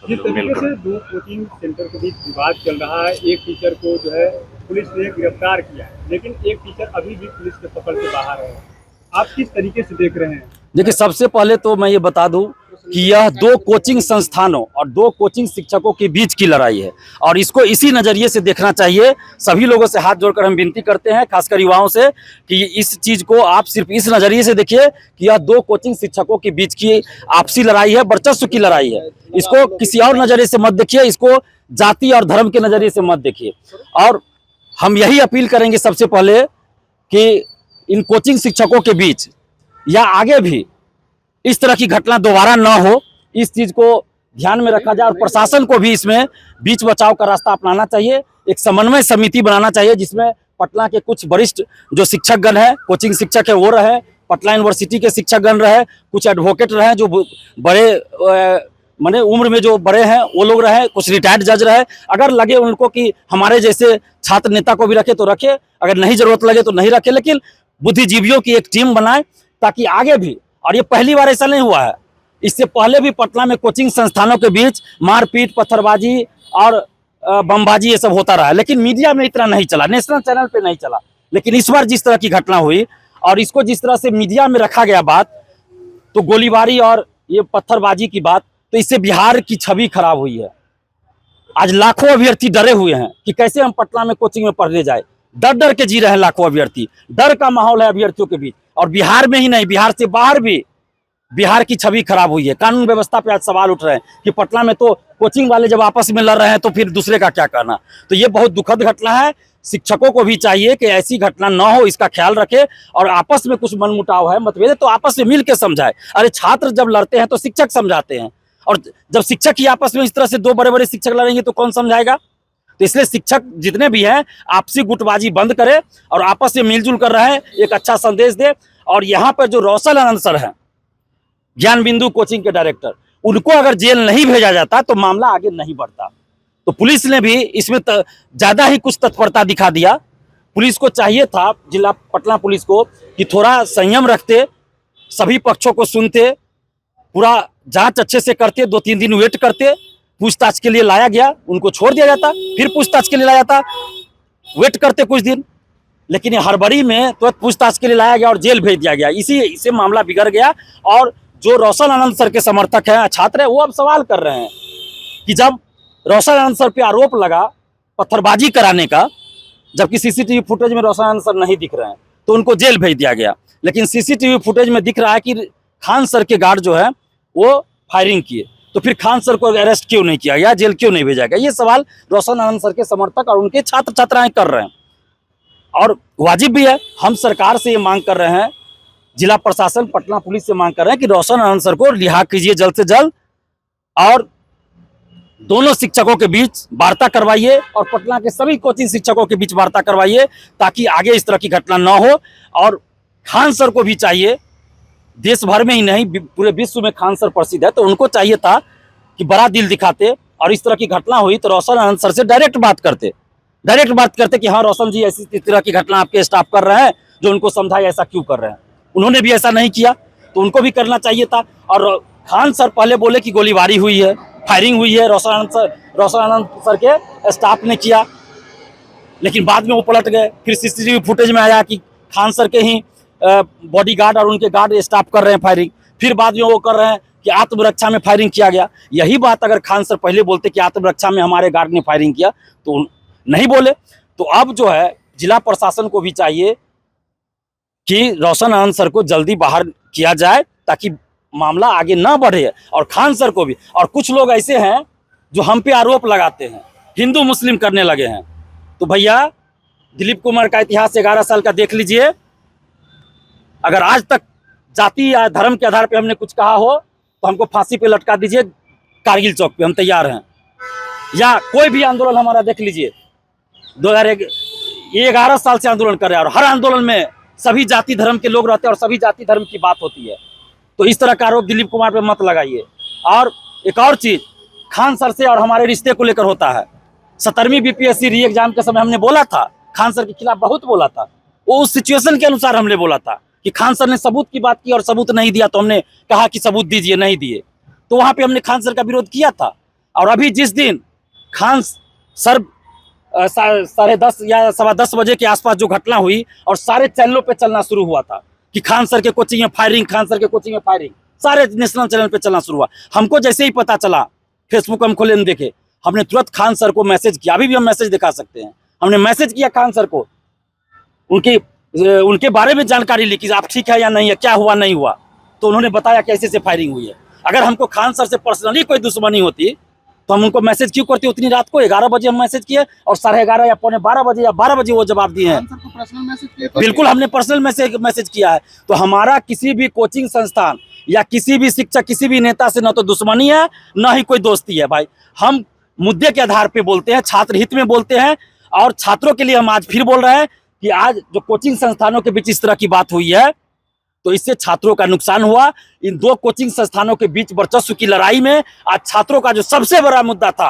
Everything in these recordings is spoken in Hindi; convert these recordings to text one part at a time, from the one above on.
सभी जिस लोग तरीके मिलकर। से दो कोचिंग सेंटर के बीच विवाद चल रहा है, एक टीचर को जो है पुलिस ने गिरफ्तार किया है, लेकिन एक टीचर अभी भी पुलिस के पकड़ से बाहर है। आप किस तरीके से देख रहे हैं? देखिए, सबसे पहले तो मैं ये बता दूं कि यह दो कोचिंग संस्थानों और दो कोचिंग शिक्षकों के बीच की लड़ाई है और इसको इसी नज़रिए से देखना चाहिए। सभी लोगों से हाथ जोड़कर हम विनती करते हैं, खासकर युवाओं से, कि इस चीज़ को आप सिर्फ इस नज़रिए से देखिए कि यह दो कोचिंग शिक्षकों के बीच की आपसी लड़ाई है, वर्चस्व की लड़ाई है। इसको किसी और नज़रिए से मत देखिए, इसको जाति और धर्म के नज़रिए से मत देखिए। और हम यही अपील करेंगे सबसे पहले कि इन कोचिंग शिक्षकों के बीच या आगे भी इस तरह की घटना दोबारा ना हो, इस चीज़ को ध्यान में रखा जाए और प्रशासन को भी इसमें बीच बचाव का रास्ता अपनाना चाहिए। एक समन्वय समिति बनाना चाहिए जिसमें पटना के कुछ वरिष्ठ जो शिक्षकगण हैं, कोचिंग शिक्षक है वो रहे, पटना यूनिवर्सिटी के शिक्षकगण रहे, कुछ एडवोकेट रहे जो बड़े माने उम्र में जो बड़े हैं वो लोग रहे, कुछ रिटायर्ड जज रहे। अगर लगे उनको कि हमारे जैसे छात्र नेता को भी रखे तो रखे, अगर नहीं जरूरत लगे तो नहीं रखे, लेकिन बुद्धिजीवियों की एक टीम बनाए ताकि आगे भी, और ये पहली बार ऐसा नहीं हुआ है, इससे पहले भी पटना में कोचिंग संस्थानों के बीच मारपीट, पत्थरबाजी और बमबाजी ये सब होता रहा है, लेकिन मीडिया में इतना नहीं चला, नेशनल चैनल पे नहीं चला। लेकिन इस बार जिस तरह की घटना हुई और इसको जिस तरह से मीडिया में रखा गया बात, तो गोलीबारी और ये पत्थरबाजी की बात, तो इससे बिहार की छवि खराब हुई है। आज लाखों अभ्यर्थी डरे हुए हैं कि कैसे हम पटना में कोचिंग में पढ़ने जाए, डर डर के जी रहे हैं लाखों अभ्यर्थी, डर का माहौल है अभ्यर्थियों के बीच। और बिहार में ही नहीं, बिहार से बाहर भी बिहार की छवि खराब हुई है। कानून व्यवस्था पे आज सवाल उठ रहे हैं कि पटना में तो कोचिंग वाले जब आपस में लड़ रहे हैं तो फिर दूसरे का क्या करना। तो ये बहुत दुखद घटना है। शिक्षकों को भी चाहिए कि ऐसी घटना न हो, इसका ख्याल रखे और आपस में कुछ मनमुटाव है, मतभेद है, तो आपस में मिल के समझाए। अरे छात्र जब लड़ते हैं तो शिक्षक समझाते हैं, और जब शिक्षक ही आपस में इस तरह से दो बड़े बड़े शिक्षक लड़ेंगे तो कौन समझाएगा। तो इसलिए शिक्षक जितने भी हैं आपसी गुटबाजी बंद करें और आपस में मिलजुल कर रहे, एक अच्छा संदेश दे। और यहाँ पर जो रौशन आनंद सर हैं, ज्ञान बिंदु कोचिंग के डायरेक्टर, उनको अगर जेल नहीं भेजा जाता तो मामला आगे नहीं बढ़ता। तो पुलिस ने भी इसमें ज्यादा ही कुछ तत्परता दिखा दिया। पुलिस को चाहिए था, जिला पटना पुलिस को, कि थोड़ा संयम रखते, सभी पक्षों को सुनते, पूरा जांच अच्छे से करते, 2-3 दिन वेट करते, पूछताछ के लिए लाया गया, उनको छोड़ दिया जाता, फिर पूछताछ के लिए लाया जाता, वेट करते कुछ दिन। लेकिन हड़बड़ी में तो पूछताछ के लिए लाया गया और जेल भेज दिया गया। इसी से मामला बिगड़ गया। और जो रौशन आनंद सर के समर्थक हैं, छात्र हैं, वो अब सवाल कर रहे हैं कि जब रौशन आनंद सर पे आरोप लगा पत्थरबाजी कराने का, जबकि सीसीटीवी फुटेज में रौशन आनंद सर नहीं दिख रहे हैं, तो उनको जेल भेज दिया गया। लेकिन सीसीटीवी फुटेज में दिख रहा है कि खान सर के गार्ड जो है वो फायरिंग किए, तो फिर खान सर को अरेस्ट क्यों नहीं किया गया, जेल क्यों नहीं भेजा गया। ये सवाल रौशन आनंद सर के समर्थक और उनके छात्र छात्राएं कर रहे हैं और वाजिब भी है। हम सरकार से ये मांग कर रहे हैं, जिला प्रशासन, पटना पुलिस से मांग कर रहे हैं कि रौशन आनंद सर को रिहा कीजिए जल्द से जल्द और दोनों शिक्षकों के बीच वार्ता करवाइए और पटना के सभी कोचिंग शिक्षकों के बीच वार्ता करवाइए ताकि आगे इस तरह की घटना न हो। और खान सर को भी चाहिए, देश भर में ही नहीं पूरे विश्व में खान सर प्रसिद्ध है, तो उनको चाहिए था कि बड़ा दिल दिखाते और इस तरह की घटना हुई तो रौशन आनंद सर से डायरेक्ट बात करते कि हाँ रौशन जी, ऐसी तरह की घटना आपके स्टाफ कर रहे हैं, जो उनको समझाए ऐसा क्यों कर रहे हैं। उन्होंने भी ऐसा नहीं किया, तो उनको भी करना चाहिए था। और खान सर पहले बोले कि गोलीबारी हुई है, फायरिंग हुई है, रौशन आनंद सर के स्टाफ ने किया, लेकिन बाद में वो पलट गए। फिर सीसीटीवी फुटेज में आया कि खान सर के ही बॉडीगार्ड और उनके गार्ड स्टाफ कर रहे हैं फायरिंग। फिर बाद में वो कर रहे हैं कि आत्मरक्षा में फायरिंग किया गया। यही बात अगर खान सर पहले बोलते कि आत्मरक्षा में हमारे गार्ड ने फायरिंग किया, तो नहीं बोले। तो अब जो है जिला प्रशासन को भी चाहिए कि रौशन आनंद सर को जल्दी बाहर किया जाए ताकि मामला आगे ना बढ़े, और खान सर को भी। और कुछ लोग ऐसे हैं जो हम पे आरोप लगाते हैं, हिंदू मुस्लिम करने लगे हैं। तो भैया, दिलीप कुमार का इतिहास 11 साल का देख लीजिए। अगर आज तक जाति या धर्म के आधार पे हमने कुछ कहा हो तो हमको फांसी पे लटका दीजिए, कारगिल चौक पे हम तैयार हैं। या कोई भी आंदोलन हमारा देख लीजिए, 11 साल से आंदोलन कर रहे हैं और हर आंदोलन में सभी जाति धर्म के लोग रहते हैं और सभी जाति धर्म की बात होती है। तो इस तरह का आरोप दिलीप कुमार पे मत लगाइए। और एक और चीज, खान सर से और हमारे रिश्ते को लेकर होता है। 17वीं बीपीएससी री एग्जाम के समय हमने बोला था, खान सर के खिलाफ बहुत बोला था, वो उस सिचुएशन के अनुसार हमने बोला था कि खान सर ने सबूत की बात की और सबूत नहीं दिया, तो हमने कहा कि सबूत दीजिए, नहीं दिए, तो वहां पे हमने खान सर का विरोध किया था। और अभी जिस दिन खान सर 10:30 या 10:15 बजे के आसपास जो घटना हुई और सारे चैनलों पे चलना शुरू हुआ था कि खान सर के कोचिंग में फायरिंग, खान सर के कोचिंग में फायरिंग, सारे नेशनल चैनल पे चलना शुरू हुआ। हमको जैसे ही पता चला, फेसबुक हम खोले देखे, हमने तुरंत खान सर को मैसेज किया। अभी भी हम मैसेज दिखा सकते हैं। हमने मैसेज किया खान सर को, उनके बारे में जानकारी ली कि आप ठीक है या नहीं है, क्या हुआ नहीं हुआ। तो उन्होंने बताया कैसे से फायरिंग हुई है। अगर हमको खान सर से पर्सनली कोई दुश्मनी होती तो हम उनको मैसेज क्यों करते उतनी रात को? 11 बजे हम मैसेज किए और 11:30 या 12:15 बजे या 12 बजे वो जवाब दिए हैं। बिल्कुल हमने पर्सनल मैसेज किया है। तो हमारा किसी भी कोचिंग संस्थान या किसी भी शिक्षक, किसी भी नेता से न तो दुश्मनी है न ही कोई दोस्ती है भाई। हम मुद्दे के आधार पे बोलते हैं, छात्र हित में बोलते हैं। और छात्रों के लिए हम आज फिर बोल रहे हैं कि आज जो कोचिंग संस्थानों के बीच इस तरह की बात हुई है तो इससे छात्रों का नुकसान हुआ। इन दो कोचिंग संस्थानों के बीच वर्चस्व की लड़ाई में आज छात्रों का जो सबसे बड़ा मुद्दा था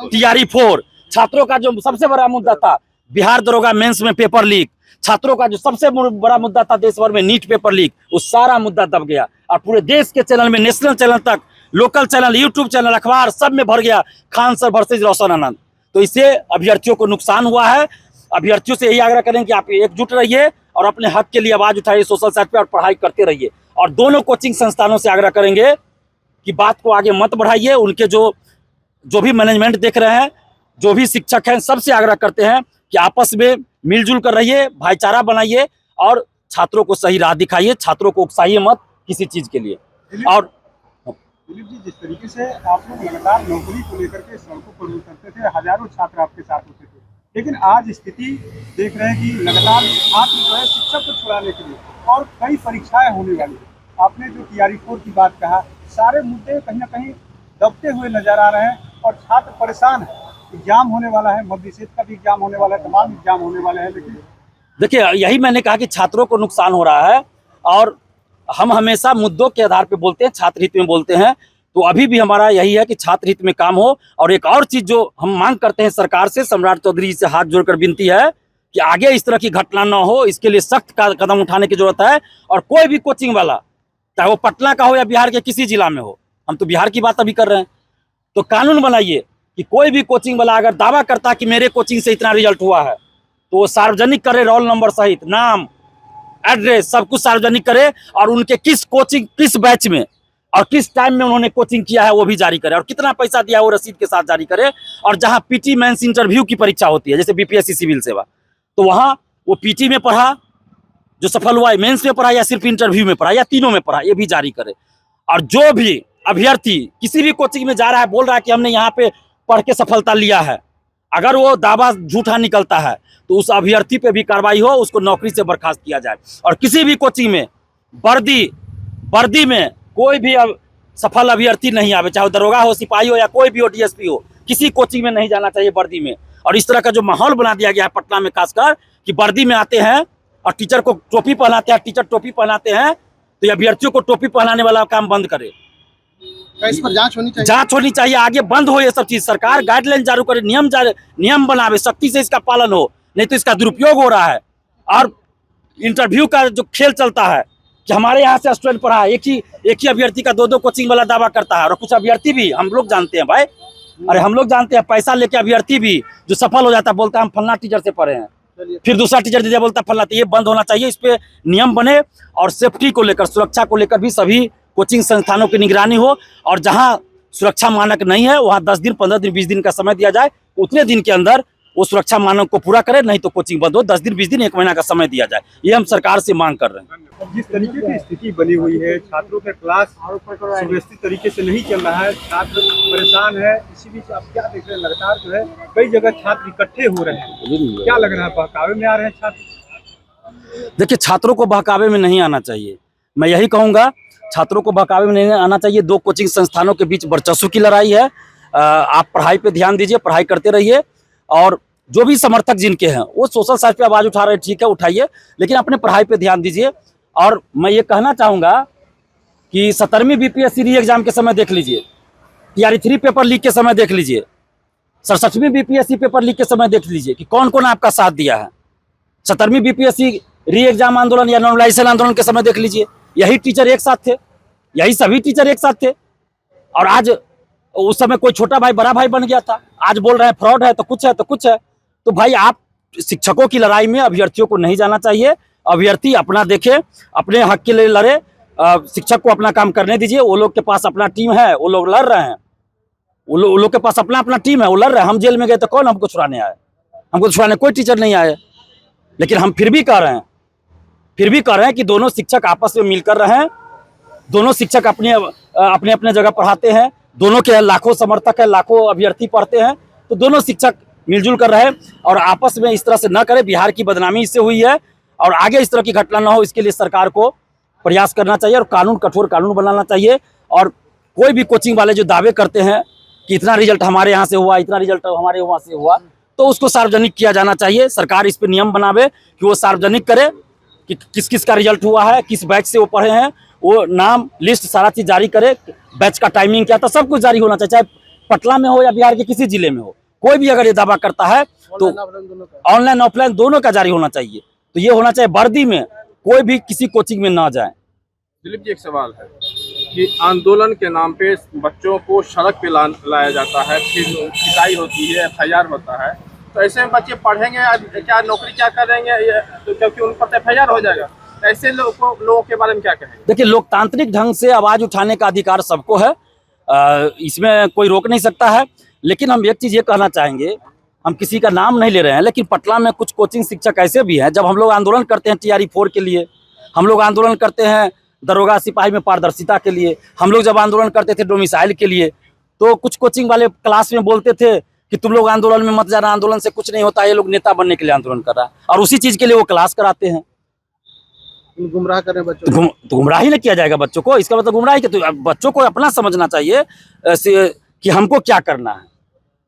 TRE 4, छात्रों का जो सबसे बड़ा मुद्दा था बिहार दरोगा मेंस में पेपर लीक, छात्रों का जो सबसे बड़ा मुद्दा था देश भर में नीट पेपर लीक, वो सारा मुद्दा दब गया। और पूरे देश के चैनल में, नेशनल चैनल तक, लोकल चैनल, यूट्यूब चैनल, अखबार सब में भर गया खान सर वर्सेज रोशन आनंद। तो इससे अभ्यर्थियों को नुकसान हुआ है। अभ्यर्थियों से यही आग्रह करें कि आप एकजुट रहिए और अपने हक के लिए आवाज उठाइए सोशल साइट पे और पढ़ाई करते रहिए। और दोनों कोचिंग संस्थानों से आग्रह करेंगे कि बात को आगे मत बढ़ाइए। उनके जो भी मैनेजमेंट देख रहे हैं, जो भी शिक्षक हैं, सबसे आग्रह करते हैं कि आपस में मिलजुल कर रहिए, भाईचारा बनाइए और छात्रों को सही राह दिखाइए, छात्रों को उकसाइए मत किसी चीज के लिए। और दिलीप जी, जिस तरीके से आप लोग लगातार नौकरी को लेकर के सड़कों पर उतरते थे, हजारों छात्र आपके साथ होते थे, लेकिन आज स्थिति देख रहे हैं कि लगातार छात्र जो है शिक्षक को छुड़ाने के लिए और कई परीक्षाएं होने वाली है। आपने जो TRE 4 की बात कहा, सारे मुद्दे कहीं ना कहीं दबते हुए नजर आ रहे हैं और छात्र परेशान है। एग्जाम होने वाला है, मध्य निषेध का भी एग्जाम होने वाला है, तमाम एग्जाम होने वाले हैं, लेकिन देखिए यही मैंने कहा कि छात्रों को नुकसान हो रहा है और हम हमेशा मुद्दों के आधार पे बोलते हैं, छात्र हित में बोलते हैं। तो अभी भी हमारा यही है कि छात्र हित में काम हो। और एक और चीज जो हम मांग करते हैं सरकार से, सम्राट चौधरी से हाथ जोड़कर विनती है कि आगे इस तरह की घटना न हो, इसके लिए सख्त कदम उठाने की जरूरत है। और कोई भी कोचिंग वाला, चाहे वो पटना का हो या बिहार के किसी जिला में हो, हम तो बिहार की बात अभी कर रहे हैं, तो कानून बनाइए कि कोई भी कोचिंग वाला अगर दावा करता है कि मेरे कोचिंग से इतना रिजल्ट हुआ है तो वो सार्वजनिक करे, रोल नंबर सहित नाम, एड्रेस सब कुछ सार्वजनिक करे और उनके किस कोचिंग, किस बैच में और किस टाइम में उन्होंने कोचिंग किया है वो भी जारी करे और कितना पैसा दिया वो रसीद के साथ जारी करे। और जहां PT मेंस इंटरव्यू की परीक्षा होती है, जैसे BPSC सिविल सेवा, तो वहां वो PT में पढ़ा जो सफल हुआ है, मेंस में पढ़ा या सिर्फ इंटरव्यू में पढ़ा या तीनों में पढ़ा, ये भी जारी करे। और जो भी अभ्यर्थी किसी भी कोचिंग में जा रहा है, बोल रहा है कि हमने यहाँ पे पढ़ के सफलता लिया है, अगर वो दावा झूठा निकलता है तो उस अभ्यर्थी पे भी कार्रवाई हो, उसको नौकरी से बर्खास्त किया जाए। और किसी भी कोचिंग में वर्दी में कोई भी सफल अभ्यर्थी नहीं आवे, चाहे दरोगा हो, सिपाही हो या कोई भी हो, DSP हो, किसी कोचिंग में नहीं जाना चाहिए वर्दी में। और इस तरह का जो माहौल बना दिया गया है पटना में खासकर कि वर्दी में आते हैं और टीचर को टोपी पहनाते हैं, टीचर टोपी पहनाते हैं, तो ये अभ्यर्थियों को टोपी पहनाने वाला काम बंद करे। इस पर जांच होनी चाहिए, जांच होनी चाहिए, आगे बंद हो ये सब चीज। सरकार गाइडलाइन जारी करे, नियम बनावे, सख्ती से इसका पालन हो, नहीं तो इसका दुरुपयोग हो रहा है। और इंटरव्यू का जो खेल चलता है कि हमारे यहाँ से स्टूडेंट पढ़ा, एक ही अभ्यर्थी का 2 कोचिंग वाला दावा करता है। और कुछ अभ्यर्थी भी हम लोग जानते हैं भाई, अरे हम लोग जानते हैं, पैसा लेके अभ्यर्थी भी जो सफल हो जाता है बोलता है हम फलना टीचर से पढ़े हैं, फिर दूसरा टीचर दे दिया बोलता है फलना। तो ये बंद होना चाहिए, इस पे नियम बने और सेफ्टी को लेकर, सुरक्षा को लेकर भी सभी कोचिंग संस्थानों की निगरानी हो। और जहां सुरक्षा मानक नहीं है वहां 10 दिन, 15 दिन, 20 दिन का समय दिया जाए, उतने दिन के अंदर वो सुरक्षा मानक को पूरा करे, नहीं तो कोचिंग बंद हो। 10 दिन, 20 दिन, 1 महीना का समय दिया जाए, ये हम सरकार से मांग कर रहे हैं। अब जिस तरीके की स्थिति बनी हुई है, छात्रों का क्लास सुव्यवस्थित तरीके से नहीं चल रहा है, छात्र परेशान है, इसी बीच आप क्या देख रहे हैं, लगातार जो है कई जगह छात्र इकट्ठे हो रहे हैं, क्या लग रहा है, बहकावे में आ रहे हैं छात्र? देखिए छात्रों को बहकावे में नहीं आना चाहिए, मैं यही कहूँगा, छात्रों को बहकावे में नहीं आना चाहिए। 2 कोचिंग संस्थानों के बीच वर्चस्व की लड़ाई है। आप पढ़ाई पे ध्यान दीजिए, पढ़ाई करते रहिए। और जो भी समर्थक जिनके हैं वो सोशल साइट पे आवाज उठा रहे हैं, ठीक है, उठाइए, लेकिन अपने पढ़ाई पे ध्यान दीजिए। और मैं ये कहना चाहूँगा कि 17वीं BPSC री एग्जाम के समय देख लीजिए, TRE 3 पेपर लीक के समय देख लीजिए, 67वीं BPSC पेपर लीक के समय देख लीजिए कि कौन कौन आपका साथ दिया है। 17वीं BPSC री एग्जाम आंदोलन या नॉर्मलाइजेशन आंदोलन के समय देख लीजिए, यही टीचर एक साथ थे, यही सभी टीचर एक साथ थे। और आज उस समय कोई छोटा भाई बड़ा भाई बन गया था, आज बोल रहे हैं फ्रॉड है तो कुछ है तो कुछ है। तो भाई आप शिक्षकों की लड़ाई में अभ्यर्थियों को नहीं जाना चाहिए। अभ्यर्थी अपना देखे, अपने हक के लिए लड़े, शिक्षक को अपना काम करने दीजिए। वो लोग के पास अपना टीम है, वो लोग लड़ रहे हैं, वो लोग के पास अपना अपना टीम है, वो लड़ रहे हैं। हम जेल में गए तो कौन हमको छुड़ाने आए? हमको छुड़ाने कोई टीचर नहीं आए। लेकिन हम फिर भी कह रहे हैं कि दोनों शिक्षक आपस में मिलकर रहें। दोनों शिक्षक अपने अपने जगह पढ़ाते हैं, दोनों के लाखों समर्थक है, लाखों अभ्यर्थी पढ़ते हैं, तो दोनों शिक्षक मिलजुल कर रहे और आपस में इस तरह से न करें। बिहार की बदनामी इससे हुई है और आगे इस तरह की घटना न हो, इसके लिए सरकार को प्रयास करना चाहिए और कठोर कानून बनाना चाहिए। और कोई भी कोचिंग वाले जो दावे करते हैं कि इतना रिजल्ट हमारे यहाँ से हुआ, इतना रिजल्ट हमारे वहाँ से हुआ, तो उसको सार्वजनिक किया जाना चाहिए। सरकार इस पर नियम बनावे कि वो सार्वजनिक करे कि किस किस का रिजल्ट हुआ है, किस बैच से वो पढ़े हैं, वो नाम लिस्ट सारा चीज जारी करे, बैच का टाइमिंग क्या था, सब कुछ जारी होना चाहिए। चाहे पटना में हो या बिहार के किसी जिले में हो, कोई भी अगर ये दावा करता है तो ऑनलाइन ऑफलाइन दोनों का जारी होना चाहिए। तो ये होना चाहिए, वर्दी में कोई भी किसी कोचिंग में ना जाए। दिलीप जी, एक सवाल है कि आंदोलन के नाम पे बच्चों को सड़क पे लाया जाता है, फिर पिटाई होती है, FIR होता है, तो ऐसे में बच्चे पढ़ेंगे क्या, नौकरी क्या करेंगे, तो क्योंकि उन पर FIR हो जाएगा। ऐसे लोगों के बारे में क्या कहेंगे? देखिए, लोकतांत्रिक ढंग से आवाज उठाने का अधिकार सबको है, इसमें कोई रोक नहीं सकता है। लेकिन हम एक चीज ये कहना चाहेंगे, हम किसी का नाम नहीं ले रहे हैं, लेकिन पटना में कुछ कोचिंग शिक्षक ऐसे भी हैं, जब हम लोग आंदोलन करते हैं TRE 4 के लिए, हम लोग आंदोलन करते हैं दरोगा सिपाही में पारदर्शिता के लिए, हम लोग जब आंदोलन करते थे डोमिसाइल के लिए, तो कुछ कोचिंग वाले क्लास में बोलते थे कि तुम लोग आंदोलन में मत जाना, आंदोलन से कुछ नहीं होता, ये लोग नेता बनने के लिए आंदोलन कर रहा है, और उसी चीज के लिए वो क्लास कराते हैं। गुमराह कर रहे हैं बच्चों को। तो गुमराह ही नहीं किया जाएगा बच्चों को, इसका मतलब गुमराही के। तो बच्चों को अपना समझना चाहिए कि हमको क्या करना है,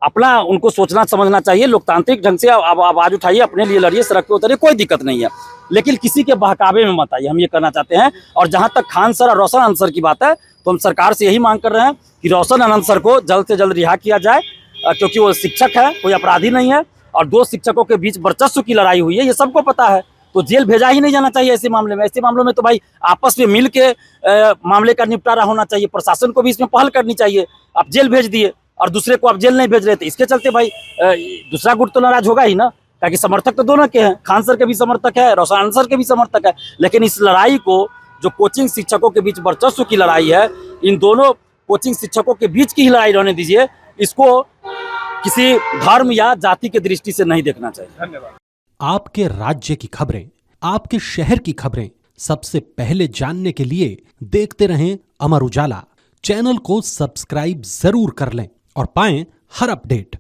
अपना उनको सोचना समझना चाहिए। लोकतांत्रिक ढंग से अब आवाज उठाइए, अपने लिए लड़िए, सड़क पे उतरिए, कोई दिक्कत नहीं है, लेकिन किसी के बहकावे में मत आइए, हम ये कहना चाहते हैं। और जहां तक खान सर और रोशन आनंद सर की बात है, तो हम सरकार से यही मांग कर रहे हैं कि रोशन आनंद सर को जल्द से जल्द रिहा किया जाए, क्योंकि वो शिक्षक है, कोई अपराधी नहीं है, और दो शिक्षकों के बीच वर्चस्व की लड़ाई हुई है, ये सबको पता है। तो जेल भेजा ही नहीं जाना चाहिए ऐसे मामले में। ऐसे मामलों में तो भाई आपस में मिल के मामले का निपटारा होना चाहिए, प्रशासन को भी इसमें पहल करनी चाहिए। आप जेल भेज दिए और दूसरे को आप जेल नहीं भेज रहे थे, इसके चलते भाई दूसरा गुट तो नाराज होगा ही ना, ताकि समर्थक तो दोनों के हैं, खान सर के भी समर्थक है, रोशन आनंद सर के भी समर्थक है। लेकिन इस लड़ाई को, जो कोचिंग शिक्षकों के बीच वर्चस्व की लड़ाई है, इन दोनों कोचिंग शिक्षकों के बीच की ही लड़ाई रहने दीजिए, इसको किसी धर्म या जाति की दृष्टि से नहीं देखना चाहिए। धन्यवाद। आपके राज्य की खबरें, आपके शहर की खबरें सबसे पहले जानने के लिए देखते रहें अमर उजाला। चैनल को सब्सक्राइब जरूर कर लें और पाएं हर अपडेट।